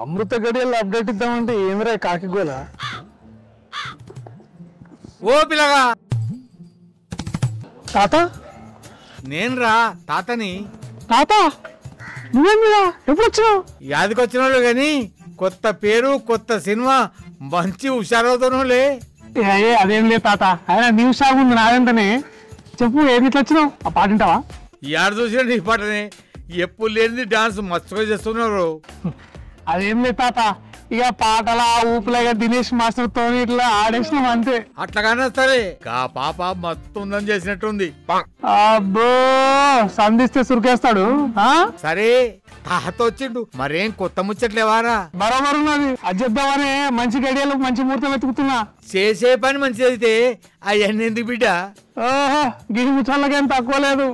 అమృత గడియల్లో update ఇద్దామంటే ఏమిరా కాకిగోలా. ఓ పిల్లగా తాత నేను రా తాతని. తాత నువ్వేమిరా ఎప్పుడు వచ్చినావు? యాదికొచ్చినాడు గాని కొత్త పేరు కొత్త సినిమా మంచి హుషారవుతానులే. అదేం లేదు తాత, ఆయన న్యూస్ షాప్ ఉంది నాదంటనే. చెప్పు ఏది ఇట్లా వచ్చినావు? ఆ పాట వింటావా? యాడ చూసినా నీ పాటనే, ఎప్పుడు లేనిది డాన్స్ మస్తుగా చేస్తున్నారు. అదేం లేదు తాత, ఇక పాటల ఊపులాగా దినేష్ మాస్టర్ తో ఇట్లా ఆడేసినాం అంతే. అట్లాగానే సరే కా పాప మస్తు ఉందని చేసినట్టుంది. అబ్బో సంధిస్తే సురికేస్తాడు. సరే తాత వచ్చిండు, మరేం కొత్త ముచ్చట్లేవారా? బరోబర్ ఉన్నది, అది చెప్దామని మంచి గడియలు మంచి ముహూర్తం వెతుకుతున్నా. చేసే పని మంచిది అయితే అవన్నీ ఎందుకు బిడ్డ? ఓహో గిరి ముచ్చళ్ళకేం తక్కువ లేదు,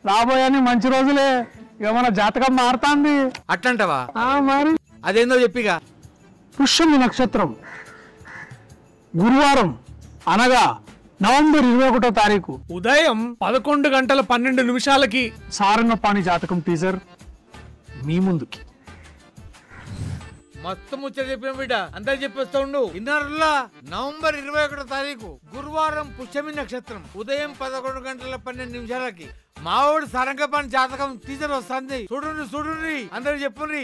రాబోయని మంచి రోజులే. ఇక మన జాతకం మారుతాంది. అట్లంటవా? మరి అదేందో చెప్పిగా. పుష్యమి నక్షత్రం గురువారం అనగా నవంబర్ 21వ తారీఖు ఉదయం 11:12 సారంగపాణి జాతకం టీజర్ మీ ముందుకి. మస్తు ముచ్చట చెప్పిన బిడ్డ, అందరు చెప్పేస్తా ఉండు. ఇన్నర్లా నవంబర్ 21వ తారీఖు గురువారం పుష్యమి నక్షత్రం ఉదయం 11:12 మావోడు సారంగపాణి జాతకం టీచర్ వస్తుంది. చూడండి అందరు చెప్పుండ్రి.